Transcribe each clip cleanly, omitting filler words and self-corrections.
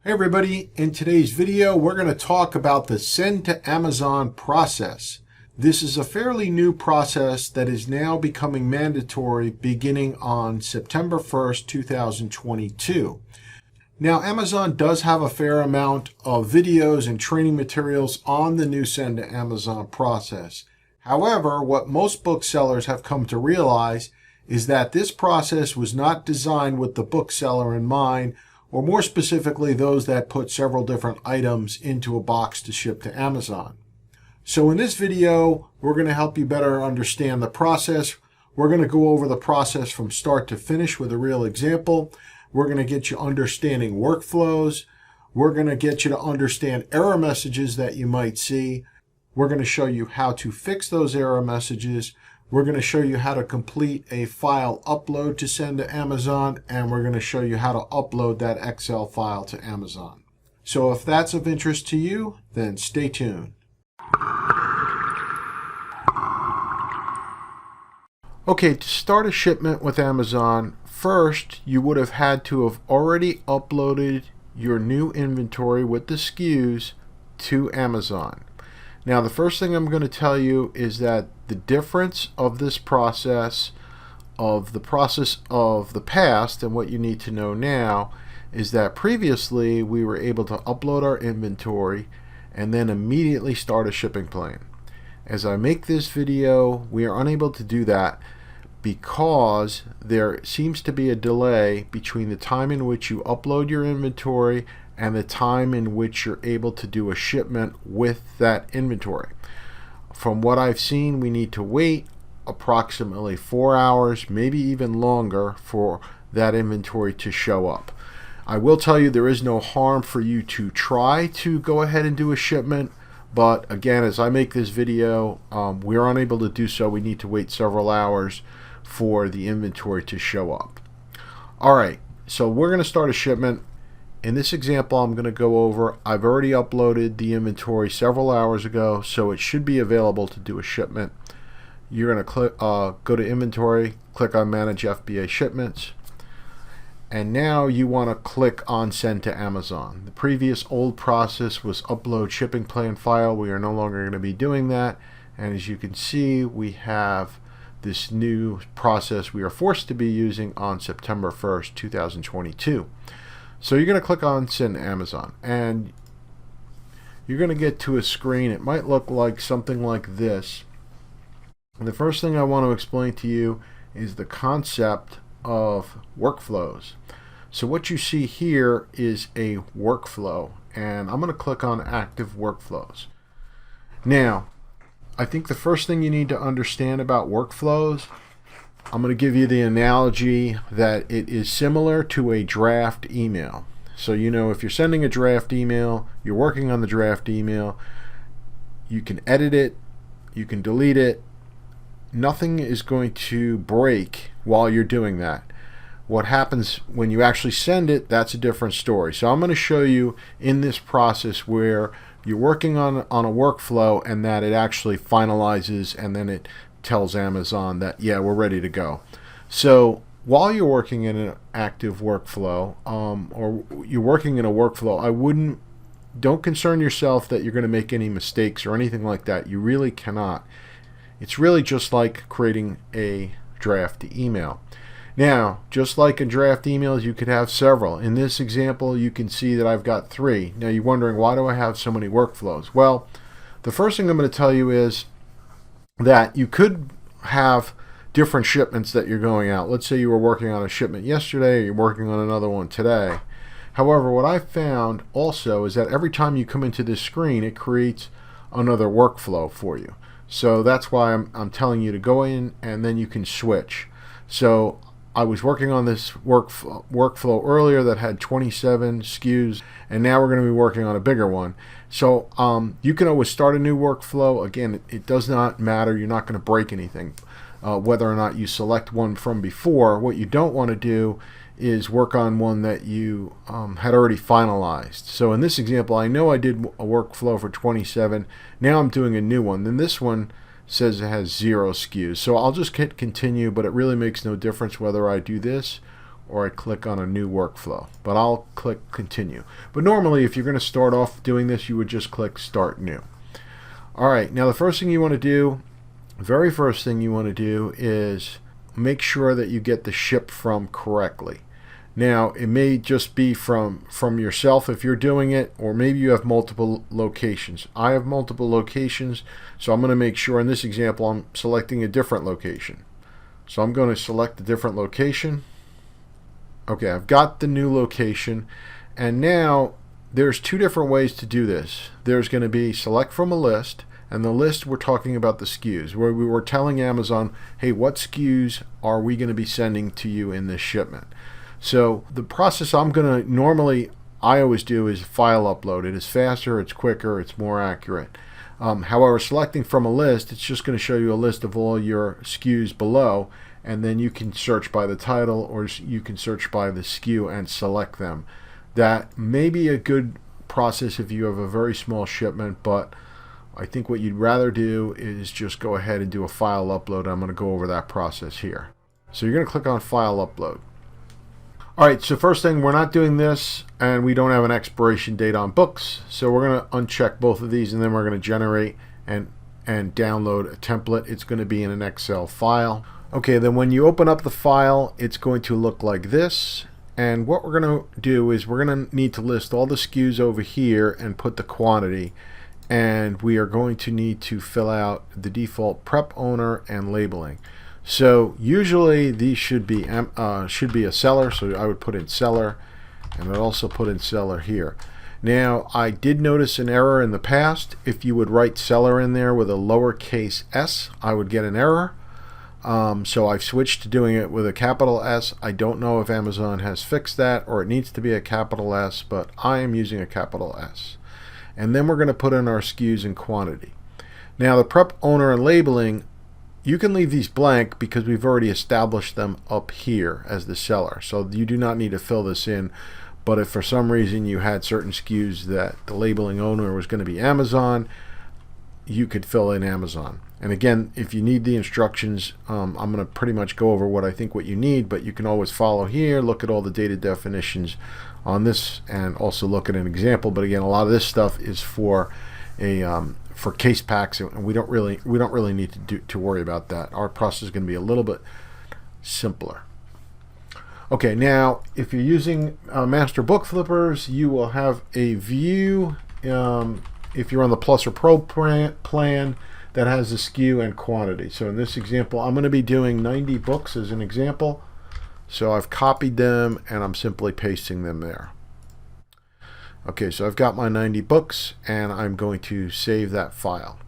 Hey everybody, in today's video we're going to talk about the send to Amazon process. This is a fairly new process that is now becoming mandatory beginning on September 1st, 2022. Now Amazon does have a fair amount of videos and training materials on the new send to Amazon process. However, what most booksellers have come to realize is that this process was not designed with the bookseller in mind, or more specifically, those that put several different items into a box to ship to Amazon. So in this video, we're going to help you better understand the process. We're going to go over the process from start to finish with a real example. We're going to get you understanding workflows. We're going to get you to understand error messages that you might see. We're going to show you how to fix those error messages. We're going to show you how to complete a file upload to send to Amazon, and we're going to show you how to upload that Excel file to Amazon. So if that's of interest to you, then stay tuned. Okay, to start a shipment with Amazon, first you would have had to have already uploaded your new inventory with the SKUs to Amazon. Now, the first thing I'm going to tell you is that the difference of this process, of the past and what you need to know now, is that previously we were able to upload our inventory and then immediately start a shipping plan. As I make this video, we are unable to do that because there seems to be a delay between the time in which you upload your inventory and the time in which you're able to do a shipment with that inventory. From what I've seen, we need to wait approximately 4 hours, maybe even longer, for that inventory to show up. I will tell you there is no harm for you to try to go ahead and do a shipment, but again, as I make this video, we're unable to do so. We need to wait several hours for the inventory to show up. Alright, so we're going to start a shipment. In this example I'm going to go over, I've already uploaded the inventory several hours ago, so it should be available to do a shipment. You're going to go to inventory, click on manage FBA shipments, and now you want to click on send to Amazon. The previous old process was upload shipping plan file. We are no longer going to be doing that, and as you can see, we have this new process we are forced to be using on September 1st, 2022. So you're going to click on send to Amazon, and you're going to get to a screen. It might look like something like this. And the first thing I want to explain to you is the concept of workflows. So what you see here is a workflow, and I'm going to click on active workflows. Now, I think the first thing you need to understand about workflows, I'm going to give you the analogy that it is similar to a draft email. So you know, if you're sending a draft email, you're working on the draft email, you can edit it, you can delete it, nothing is going to break while you're doing that. What happens when you actually send it, that's a different story. So I'm going to show you in this process where you're working on a workflow and that it actually finalizes, and then it tells Amazon that, yeah, we're ready to go. So while you're working in an active workflow, or you're working in a workflow, don't concern yourself that you're going to make any mistakes or anything like that. You really cannot. It's really just like creating a draft email. Now, just like in draft emails, you could have several. In this example, you can see that I've got 3. Now you're wondering, why do I have so many workflows? Well, the first thing I'm going to tell you is that you could have different shipments that you're going out. Let's say you were working on a shipment yesterday, or you're working on another one today. However, what I found also is that every time you come into this screen, it creates another workflow for you. So that's why I'm telling you to go in, and then you can switch. So I was working on this workflow earlier that had 27 SKUs, and now we're going to be working on a bigger one. So you can always start a new workflow. Again, it does not matter. You're not going to break anything. Whether or not you select one from before, what you don't want to do is work on one that you had already finalized. So in this example, I know I did a workflow for 27. Now I'm doing a new one. Then this one says it has 0 SKUs. So I'll just hit continue, but it really makes no difference whether I do this or I click on a new workflow, but I'll click continue. But normally if you're going to start off doing this, you would just click start new. Alright, now the first thing you want to do, very first thing you want to do is make sure that you get the ship from correctly. Now it may just be from yourself if you're doing it, or maybe you have multiple locations. I have multiple locations, so I'm going to make sure in this example I'm selecting a different location. So I'm going to select a different location. Okay, I've got the new location, and now there's two different ways to do this. There's going to be select from a list, and the list we're talking about the SKUs, where we were telling Amazon, hey, what SKUs are we going to be sending to you in this shipment? So the process I always do is file upload. It is faster, it's quicker, it's more accurate. However, selecting from a list, it's just going to show you a list of all your SKUs below, and then you can search by the title, or you can search by the SKU and select them. That may be a good process if you have a very small shipment, but I think what you'd rather do is just go ahead and do a file upload. I'm going to go over that process here. So you're going to click on file upload. Alright, so first thing, we're not doing this, and we don't have an expiration date on books, so we're going to uncheck both of these, and then we're going to generate and download a template. It's going to be in an Excel file. Okay, then when you open up the file, it's going to look like this, and what we're going to do is we're going to need to list all the SKUs over here and put the quantity, and we are going to need to fill out the default prep owner and labeling. So usually these should be a seller, so I would put in seller, and I'd also put in seller here. Now I did notice an error in the past. If you would write seller in there with a lowercase s, I would get an error. So I've switched to doing it with a capital S. I don't know if Amazon has fixed that, or it needs to be a capital S, but I am using a capital S. And then we're going to put in our SKUs and quantity. Now the prep owner and labeling, you can leave these blank because we've already established them up here as the seller. So you do not need to fill this in. But if for some reason you had certain SKUs that the labeling owner was going to be Amazon, you could fill in Amazon. And again, if you need the instructions, I'm going to pretty much go over what you need, but you can always follow here, look at all the data definitions on this, and also look at an example. But again, a lot of this stuff is for case packs, and we don't really need to worry about that. Our process is going to be a little bit simpler. Okay, now if you're using Master Book Flippers, you will have a view. If you're on the Plus or Pro plan, that has a SKU and quantity. So in this example, I'm going to be doing 90 books as an example. So I've copied them and I'm simply pasting them there. Okay, so I've got my 90 books, and I'm going to save that file.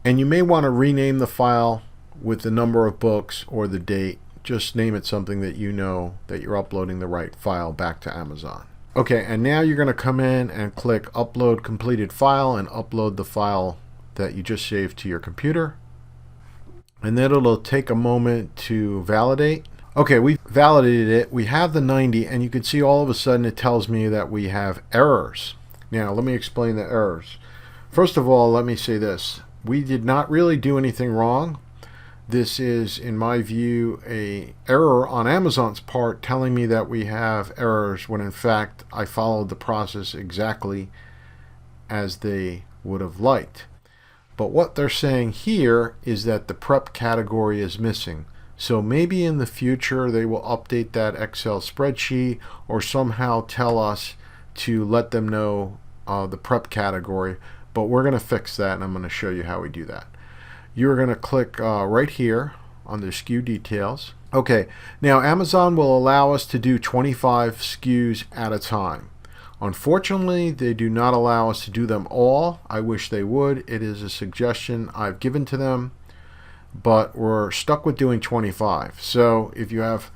And you may want to rename the file with the number of books or the date. Just name it something that you know that you're uploading the right file back to Amazon. Okay, and now you're going to come in and click Upload Completed File and upload the file that you just saved to your computer. And then it'll take a moment to validate. Okay, we validated it. We have the 90, and you can see all of a sudden it tells me that we have errors. Now, let me explain the errors. First of all, let me say this. We did not really do anything wrong. This is, in my view, an error on Amazon's part telling me that we have errors when in fact I followed the process exactly as they would have liked. But what they're saying here is that the prep category is missing. So maybe in the future they will update that Excel spreadsheet or somehow tell us to let them know the prep category. But we're going to fix that, and I'm going to show you how we do that. You're going to click right here on the SKU details. Okay, now Amazon will allow us to do 25 SKUs at a time. Unfortunately, they do not allow us to do them all. I wish they would. It is a suggestion I've given to them, but we're stuck with doing 25. So if you have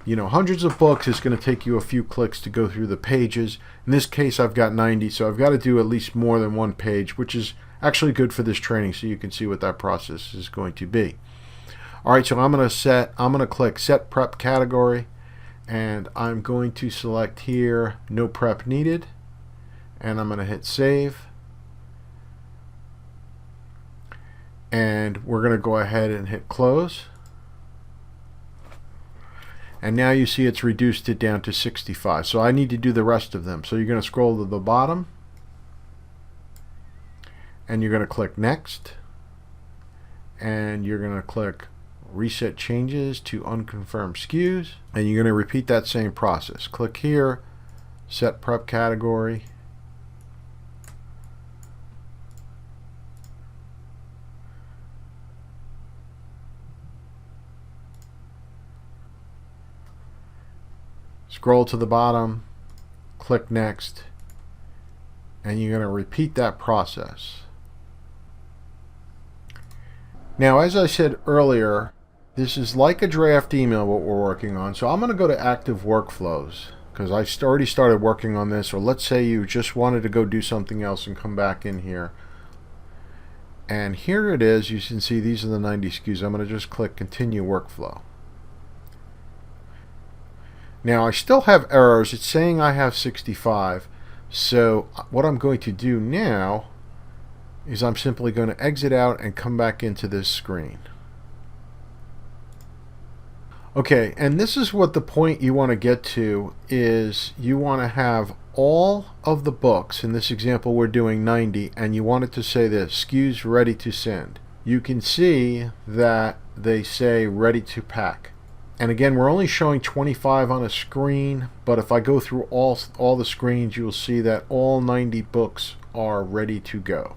hundreds of books, it's going to take you a few clicks to go through the pages. In this case, I've got 90, so I've got to do at least more than one page, which is actually good for this training, so you can see what that process is going to be. All right, so I'm going to click Set Prep Category, and I'm going to select here No Prep Needed, and I'm going to hit Save. And we're going to go ahead and hit Close. And now you see it's reduced it down to 65. So I need to do the rest of them. So you're going to scroll to the bottom, and you're going to click Next, and you're going to click Reset Changes to Unconfirmed SKUs, and you're going to repeat that same process. Click here, Set Prep Category, scroll to the bottom, click Next, and you're going to repeat that process. Now, as I said earlier, this is like a draft email what we're working on. So I'm going to go to Active Workflows because I already started working on this. Or let's say you just wanted to go do something else and come back in here. And here it is. You can see these are the 90 SKUs. I'm going to just click Continue Workflow. Now I still have errors. It's saying I have 65. So what I'm going to do now is I'm simply going to exit out and come back into this screen. Okay, and this is what the point you want to get to is you want to have all of the books. In this example we're doing 90, and you want it to say this, SKUs ready to send. You can see that they say ready to pack. And again, we're only showing 25 on a screen, but if I go through all the screens, you'll see that all 90 books are ready to go.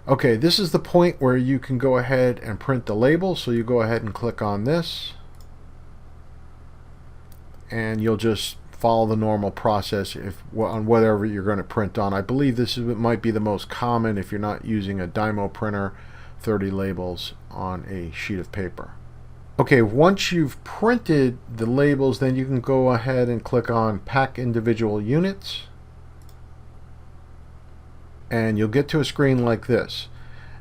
Okay, this is the point where you can go ahead and print the label. So you go ahead and click on this, and you'll just follow the normal process on whatever you're going to print on. I believe this might be the most common if you're not using a Dymo printer, 30 labels on a sheet of paper. Okay, once you've printed the labels, then you can go ahead and click on Pack Individual Units, and you'll get to a screen like this.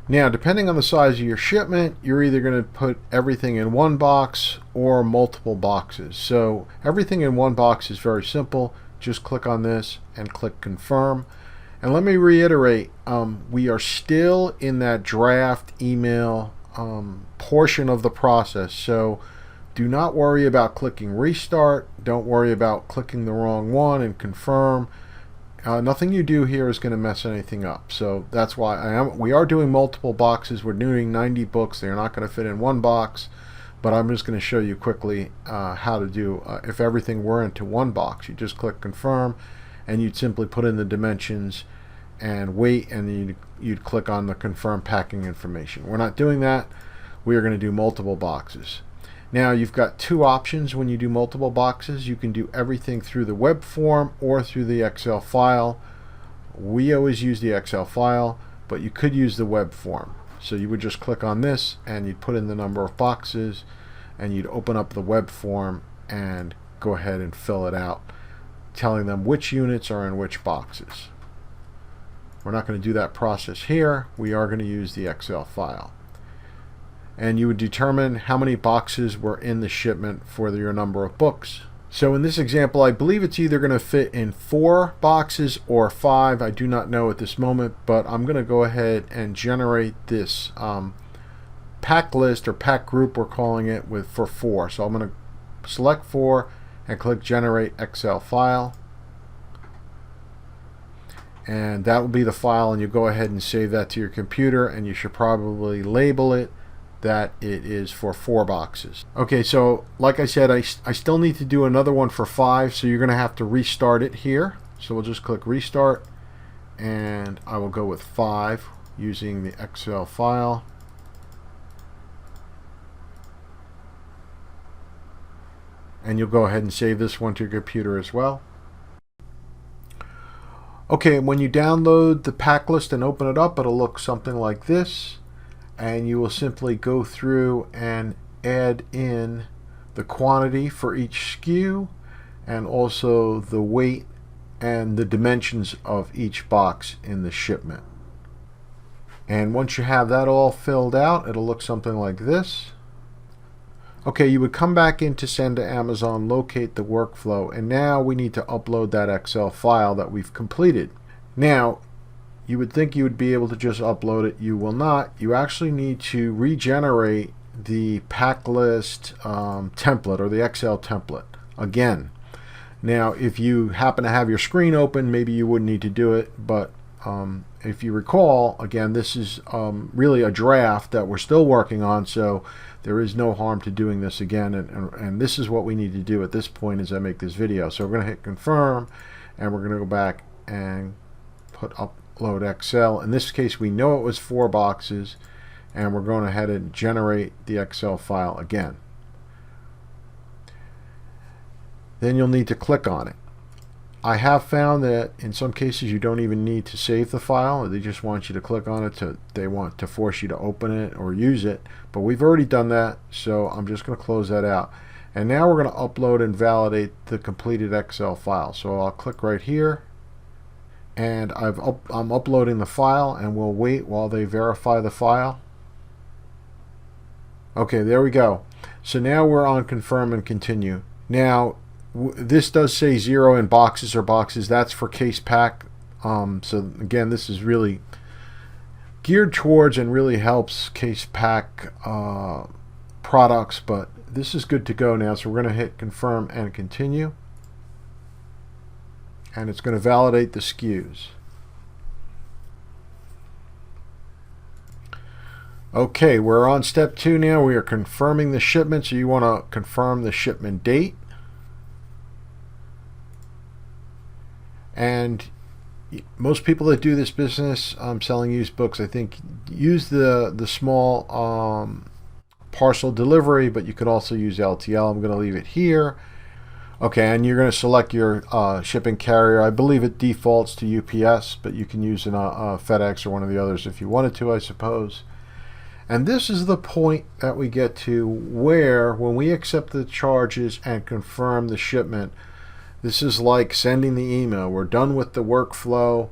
Now, depending on the size of your shipment, you're either going to put everything in one box or multiple boxes. So everything in one box is very simple. Just click on this and click Confirm. And let me reiterate, we are still in that draft email portion of the process. So do not worry about clicking Restart. Don't worry about clicking the wrong one and Confirm. Nothing you do here is going to mess anything up. So that's why we are doing multiple boxes. We're doing 90 books. They're not going to fit in one box, but I'm just going to show you quickly how to do if everything were into one box. You just click Confirm, and you'd simply put in the dimensions and wait, and you'd click on the Confirm Packing Information. We're not doing that. We are going to do multiple boxes. Now you've got two options when you do multiple boxes. You can do everything through the web form or through the Excel file. We always use the Excel file, but you could use the web form. So you would just click on this and you'd put in the number of boxes, and you'd open up the web form and go ahead and fill it out, telling them which units are in which boxes. We're not going to do that process here. We are going to use the Excel file. And you would determine how many boxes were in the shipment for your number of books. So in this example, I believe it's either going to fit in 4 boxes or 5. I do not know at this moment, but I'm going to go ahead and generate this pack list or pack group, we're calling it, for 4. So I'm going to select 4 and click Generate Excel File. And that will be the file, and you go ahead and save that to your computer, and you should probably label it that it is for 4 boxes. Okay, so like I said, I still need to do another one for 5, so you're going to have to restart it here. So we'll just click Restart, and I will go with 5 using the Excel file. And you'll go ahead and save this one to your computer as well. Okay, when you download the pack list and open it up, it'll look something like this. And you will simply go through and add in the quantity for each SKU, and also the weight and the dimensions of each box in the shipment. And once you have that all filled out, it'll look something like this. Okay, you would come back into Send to Amazon, locate the workflow, and now we need to upload that Excel file that we've completed. Now, you would think you would be able to just upload it. You will not. You actually need to regenerate the pack list template or the Excel template again. Now, if you happen to have your screen open, maybe you wouldn't need to do it, but if you recall, again, this is really a draft that we're still working on, so there is no harm to doing this again, and this is what we need to do at this point as I make this video. So we're going to hit confirm, and we're going to go back and put upload Excel. In this case, we know it was 4 boxes, and we're going ahead and generate the Excel file again. Then you'll need to click on it. I have found that in some cases you don't even need to save the file. They just want you to click on it. They want to force you to open it or use it. But we've already done that, so I'm just going to close that out. And now we're going to upload and validate the completed Excel file. So I'll click right here, and I'm uploading the file, and we'll wait while they verify the file. Okay, there we go. So now we're on confirm and continue. Now, this does say 0 in boxes or boxes. That's for case pack. So again, this is really geared towards and really helps case pack products, but this is good to go now. So we're going to hit confirm and continue, and it's going to validate the SKUs. Okay, we're on step 2 now. We are confirming the shipment, so you want to confirm the shipment date. And most people that do this business selling used books, I think, use the small parcel delivery, but you could also use LTL. I'm going to leave it here. Okay, and you're going to select your shipping carrier. I believe it defaults to UPS, but you can use a FedEx or one of the others if you wanted to, I suppose. And this is the point that we get to where, when we accept the charges and confirm the shipment, this is like sending the email. We're done with the workflow,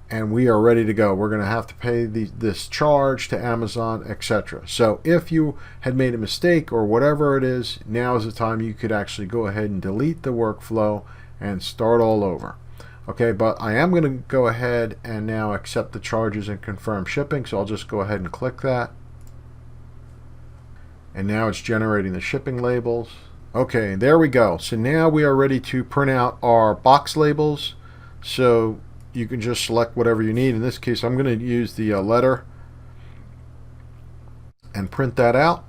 and we are ready to go. We're going to have to pay this charge to Amazon, etc. So if you had made a mistake or whatever it is, now is the time you could actually go ahead and delete the workflow and start all over. Okay, but I am going to go ahead and now accept the charges and confirm shipping, so I'll just go ahead and click that. And now it's generating the shipping labels. Okay, there we go. So now we are ready to print out our box labels. So you can just select whatever you need. In this case, I'm going to use the letter and print that out.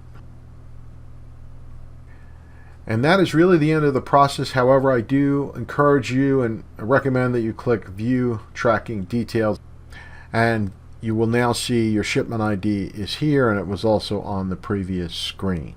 And that is really the end of the process. However, I do encourage you and recommend that you click View Tracking Details, and you will now see your shipment ID is here, and it was also on the previous screen.